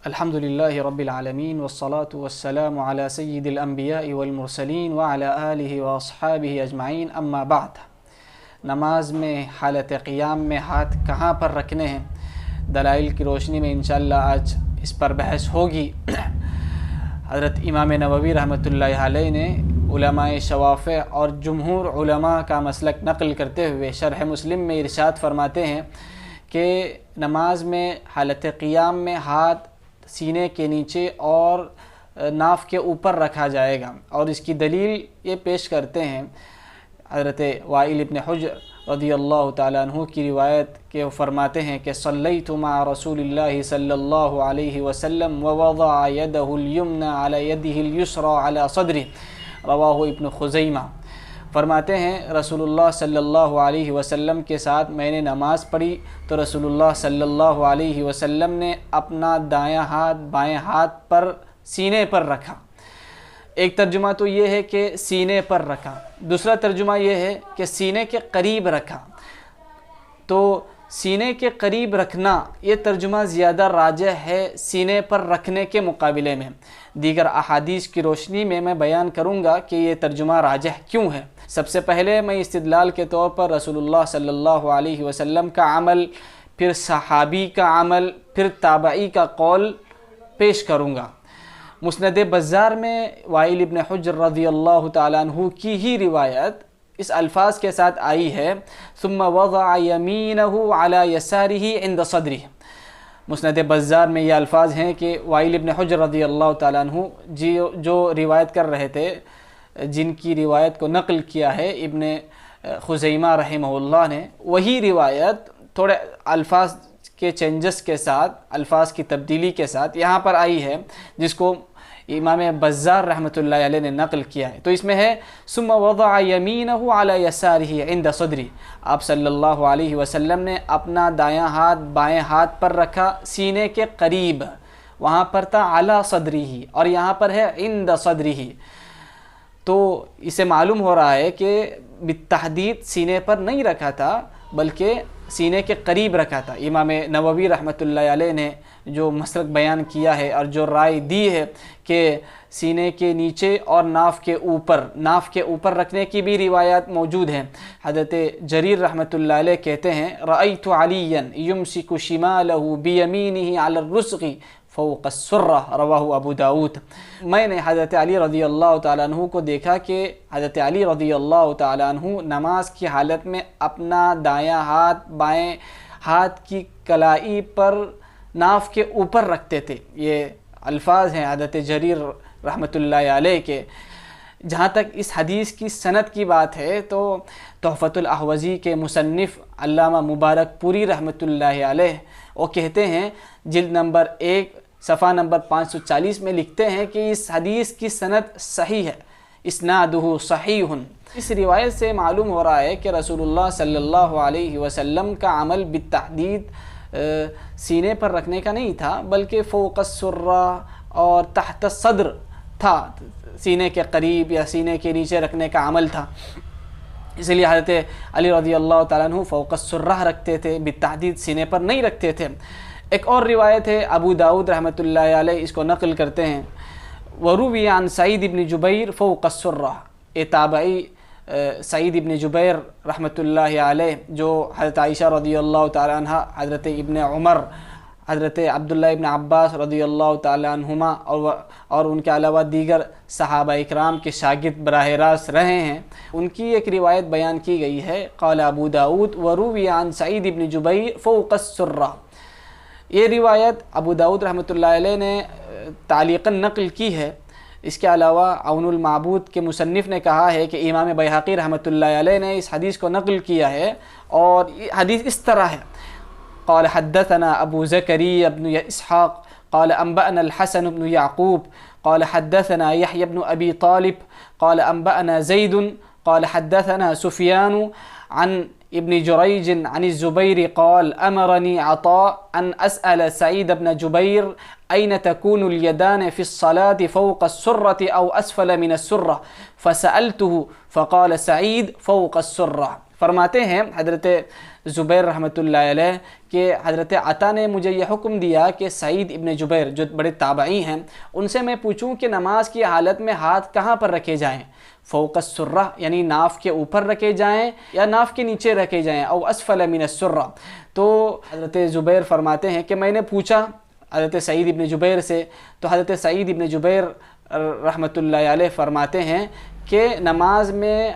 الحمد لله رب العالمين والصلاة والسلام على سيد الأنبياء والمرسلين وعلى آله وأصحابه أجمعين اما بعد۔ نماز میں حالت قیام میں ہاتھ کہاں پر رکھنے ہیں، دلائل کی روشنی میں انشاءاللہ آج اس پر بحث ہوگی۔ حضرت امام نووی رحمۃ اللہ علیہ نے علماء شوافع اور جمہور علماء کا مسلک نقل کرتے ہوئے شرح مسلم میں ارشاد فرماتے ہیں کہ نماز میں حالت قیام میں ہاتھ سینے کے نیچے اور ناف کے اوپر رکھا جائے گا، اور اس کی دلیل یہ پیش کرتے ہیں حضرت وائل ابن حجر رضی اللہ تعالیٰ عنہ کی روایت کہ وہ فرماتے ہیں کہ صلیت مع رسول اللہ صلی اللہ علیہ وسلم ووضع یدہ الیمنى علی یدہ الیسری علی صدرہ، رواہ ابن خزیمہ۔ فرماتے ہیں رسول اللہ صلی اللہ علیہ وسلم کے ساتھ میں نے نماز پڑھی تو رسول اللہ صلی اللہ علیہ وسلم نے اپنا دایاں ہاتھ بائیں ہاتھ پر سینے پر رکھا۔ ایک ترجمہ تو یہ ہے کہ سینے پر رکھا، دوسرا ترجمہ یہ ہے کہ سینے کے قریب رکھا۔ تو سینے کے قریب رکھنا یہ ترجمہ زیادہ راجح ہے سینے پر رکھنے کے مقابلے میں۔ دیگر احادیث کی روشنی میں بیان کروں گا کہ یہ ترجمہ راجح کیوں ہے۔ سب سے پہلے میں استدلال کے طور پر رسول اللہ صلی اللہ علیہ وسلم کا عمل، پھر صحابی کا عمل، پھر تابعی کا قول پیش کروں گا۔ مسند بزار میں وائل ابن حجر رضی اللہ تعالیٰ عنہ کی ہی روایت اس الفاظ کے ساتھ آئی ہے ثم وضع یمینہ علی یسارہ عند صدرہ۔ مسند بزار میں یہ الفاظ ہیں کہ وائل ابن حجر رضی اللہ تعالیٰ عنہ جو روایت کر رہے تھے، جن کی روایت کو نقل کیا ہے ابن خزیمہ رحمہ اللہ نے، وہی روایت تھوڑے الفاظ کے چینجز کے ساتھ، الفاظ کی تبدیلی کے ساتھ یہاں پر آئی ہے، جس کو امام بزار رحمۃ اللہ علیہ نے نقل کیا ہے۔ تو اس میں ہے ثم وضع یمینہ علی یسارہ عند صدرہ، آپ صلی اللہ علیہ وسلم نے اپنا دایاں ہاتھ بائیں ہاتھ پر رکھا سینے کے قریب، وہاں پر تھا علی صدرہ اور یہاں پر ہے عند صدرہ۔ تو اسے معلوم ہو رہا ہے کہ بالتحدید سینے پر نہیں رکھا تھا بلکہ سینے کے قریب رکھا تھا۔ امام نووی رحمۃ اللہ علیہ نے جو مسلک بیان کیا ہے اور جو رائے دی ہے کہ سینے کے نیچے اور ناف کے اوپر رکھنے کی بھی روایات موجود ہیں۔ حضرت جریر رحمۃ اللہ علیہ کہتے ہیں رأیت علیا یمسک شمالہ بیمینہ علی الرسغ فوق السرہ، رواہ ابو داود۔ میں نے حضرت علی رضی اللہ تعالیٰ عنہ کو دیکھا کہ حضرت علی رضی اللہ تعالیٰ عنہ نماز کی حالت میں اپنا دایاں ہاتھ بائیں ہاتھ کی کلائی پر ناف کے اوپر رکھتے تھے۔ یہ الفاظ ہیں حضرت جریر رحمۃ اللہ علیہ کے۔ جہاں تک اس حدیث کی سند کی بات ہے تو تحفۃ الاحوذی کے مصنف علامہ مبارک پوری رحمۃ اللہ علیہ وہ کہتے ہیں جلد نمبر 1 صفحہ نمبر 540 میں لکھتے ہیں کہ اس حدیث کی سند صحیح ہے، اسنادہ صحیح۔ اس روایت سے معلوم ہو رہا ہے کہ رسول اللہ صلی اللہ علیہ وسلم کا عمل بالتحدید سینے پر رکھنے کا نہیں تھا بلکہ فوق السرہ اور تحت الصدر تھا، سینے کے قریب یا سینے کے نیچے رکھنے کا عمل تھا۔ اس لیے حضرت علی رضی اللہ تعالیٰ عنہ فوق السرہ رکھتے تھے، بالتحدید سینے پر نہیں رکھتے تھے۔ ایک اور روایت ہے ابو داود رحمۃ اللہ علیہ اس کو نقل کرتے ہیں وروی عن سعید ابن جبیر فوق السرہ، یہ تابعی سعید ابن جبیر رحمۃ اللہ علیہ جو حضرت عائشہ رضی اللہ تعالیٰ عنہ، حضرت ابن عمر، حضرت عبداللہ ابن عباس رضی اللہ تعالیٰ عنہما اور ان کے علاوہ دیگر صحابہ اکرام کے شاگرد براہ راست رہے ہیں، ان کی ایک روایت بیان کی گئی ہے قال ابو داود وروی عن سعید ابن جبیر فوق السرہ۔ یہ روایت ابو داود رحمۃ اللہ علیہ نے تعلیقاً نقل کی ہے۔ اس کے علاوہ عون المعبود کے مصنف نے کہا ہے کہ امام بیہقی رحمۃ اللہ علیہ نے اس حدیث کو نقل کیا ہے اور یہ حدیث اس طرح ہے قال حدثنا ابو زكريا بن اسحاق قال انبأنا الحسن بن يعقوب قال حدثنا يحيى بن ابي طالب قال انبأنا زيد قال حدثنا سفيان عن ابن جريج عن الزبير قال امرني عطاء ان اسأل سعيد بن جبير اين تكون اليدان في الصلاة فوق السرة او اسفل من السرة فسألته فقال سعيد فوق السرة فرماتے ہیں حضرت زبیر رحمۃ اللہ علیہ کہ حضرت عطا نے مجھے یہ حکم دیا کہ سعید ابن جبیر جو بڑے تابعی ہیں ان سے میں پوچھوں کہ نماز کی حالت میں ہاتھ کہاں پر رکھے جائیں، فوق السرہ یعنی ناف کے اوپر رکھے جائیں یا ناف کے نیچے رکھے جائیں، او اسفل من السرہ۔ تو حضرت زبیر فرماتے ہیں کہ میں نے پوچھا حضرت سعید ابن جبیر سے، تو حضرت سعید ابن جبیر رحمۃ اللہ علیہ فرماتے ہیں کہ نماز میں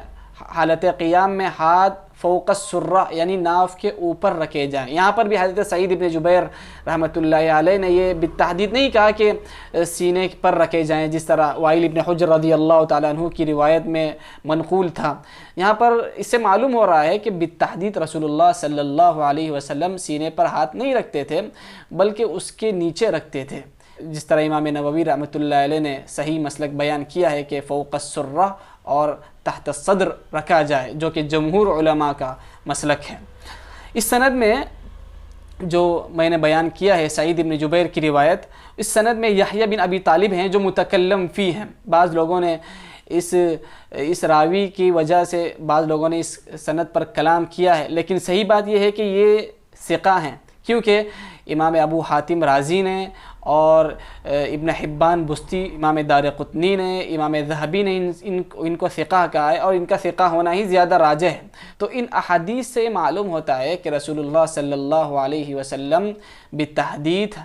حالت قیام میں ہاتھ فوق السرہ یعنی ناف کے اوپر رکھے جائیں۔ یہاں پر بھی حضرت سعید ابن جبیر رحمۃ اللہ علیہ نے یہ بالتحدید نہیں کہا کہ سینے پر رکھے جائیں جس طرح وائل ابن حجر رضی اللہ تعالیٰ عنہ کی روایت میں منقول تھا۔ یہاں پر اس سے معلوم ہو رہا ہے کہ بالتحدید رسول اللہ صلی اللہ علیہ وسلم سینے پر ہاتھ نہیں رکھتے تھے بلکہ اس کے نیچے رکھتے تھے، جس طرح امام نووی رحمۃ اللہ علیہ نے صحیح مسلک بیان کیا ہے کہ فوق السرہ اور تحت الصدر رکھا جائے، جو کہ جمہور علماء کا مسلک ہے۔ اس سند میں جو میں نے بیان کیا ہے سعید ابن جبیر کی روایت، اس سند میں یحییٰ بن ابی طالب ہیں جو متکلم فی ہیں۔ بعض لوگوں نے اس راوی کی وجہ سے بعض لوگوں نے اس سند پر کلام کیا ہے، لیکن صحیح بات یہ ہے کہ یہ ثقہ ہیں، کیونکہ امام ابو حاتم رازی نے اور ابن حبان بستی امام دارقطنی نے امام ذہبی نے ان کو ثقہ کہا ہے، اور ان کا ثقہ ہونا ہی زیادہ راجح ہے۔ تو ان احادیث سے معلوم ہوتا ہے کہ رسول اللہ صلی اللہ علیہ وسلم بالتحدید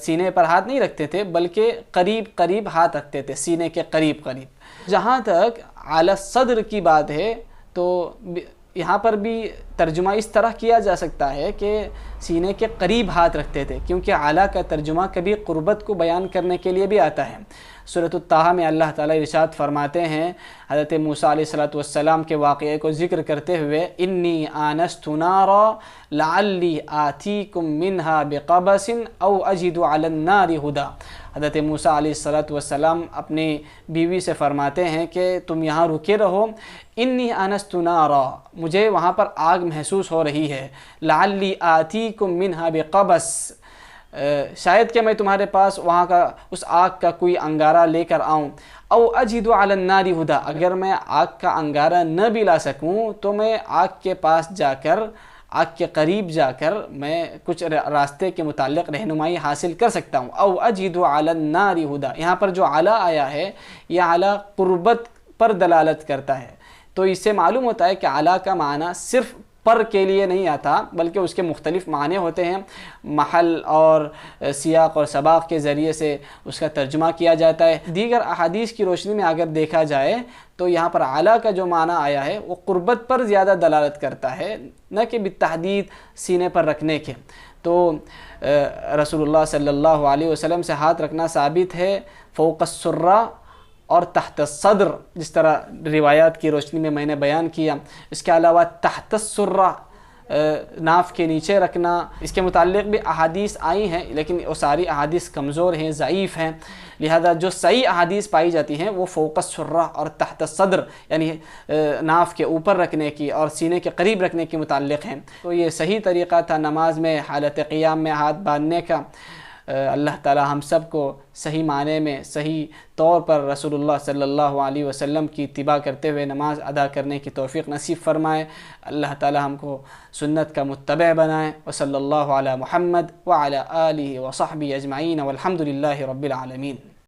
سینے پر ہاتھ نہیں رکھتے تھے بلکہ قریب قریب ہاتھ رکھتے تھے، سینے کے قریب قریب۔ جہاں تک اعلی صدر کی بات ہے تو یہاں پر بھی ترجمہ اس طرح کیا جا سکتا ہے کہ سینے کے قریب ہاتھ رکھتے تھے، کیونکہ اعلیٰ کا ترجمہ کبھی قربت کو بیان کرنے کے لیے بھی آتا ہے۔ سورۃ الطٰہٰ میں اللہ تعالیٰ ارشاد فرماتے ہیں حضرت موسیٰ علیہ السلام کے واقعے کو ذکر کرتے ہوئے، انی آنست نارا لعلی آتیکم منہا بقبس او اجد علی النار ہدا۔ حضرت موسیٰ علیہ السلام اپنی بیوی سے فرماتے ہیں کہ تم یہاں رکے رہو، انی آنست نارا مجھے وہاں پر آگ محسوس ہو رہی ہے، لعلی آتیکم منہا بقبس شاید کہ میں تمہارے پاس وہاں کا اس آگ کا کوئی انگارہ لے کر آؤں، او اجد علی النار ہدا اگر میں آگ کا انگارہ نہ بھی لا سکوں تو میں آگ کے پاس جا کر آگ کے قریب جا کر میں کچھ راستے کے متعلق رہنمائی حاصل کر سکتا ہوں۔ او اجد علی النار ہدا، یہاں پر جو علی آیا ہے یہ علی قربت پر دلالت کرتا ہے، تو اس سے معلوم ہوتا ہے کہ علی کا معنی صرف پر کے لیے نہیں آتا بلکہ اس کے مختلف معنی ہوتے ہیں، محل اور سیاق اور سباق کے ذریعے سے اس کا ترجمہ کیا جاتا ہے۔ دیگر احادیث کی روشنی میں اگر دیکھا جائے تو یہاں پر اعلیٰ کا جو معنی آیا ہے وہ قربت پر زیادہ دلالت کرتا ہے، نہ کہ بالتحدید سینے پر رکھنے کے۔ تو رسول اللہ صلی اللہ علیہ وسلم سے ہاتھ رکھنا ثابت ہے فوق السرہ اور تحت الصدر، جس طرح روایات کی روشنی میں نے بیان کیا۔ اس کے علاوہ تحت السرہ ناف کے نیچے رکھنا، اس کے متعلق بھی احادیث آئی ہیں لیکن وہ ساری احادیث کمزور ہیں، ضعیف ہیں، لہذا جو صحیح احادیث پائی جاتی ہیں وہ فوق السرہ اور تحت الصدر یعنی ناف کے اوپر رکھنے کی اور سینے کے قریب رکھنے کے متعلق ہیں۔ تو یہ صحیح طریقہ تھا نماز میں حالت قیام میں ہاتھ باندھنے کا۔ اللہ تعالی ہم سب کو صحیح معنی میں صحیح طور پر رسول اللہ صلی اللہ علیہ وسلم کی اتباع کرتے ہوئے نماز ادا کرنے کی توفیق نصیب فرمائے۔ اللہ تعالی ہم کو سنت کا متبع بنائے۔ وصلی اللہ علی محمد وعلی آلہ وصحبہ اجمعین والحمد للہ رب العالمین۔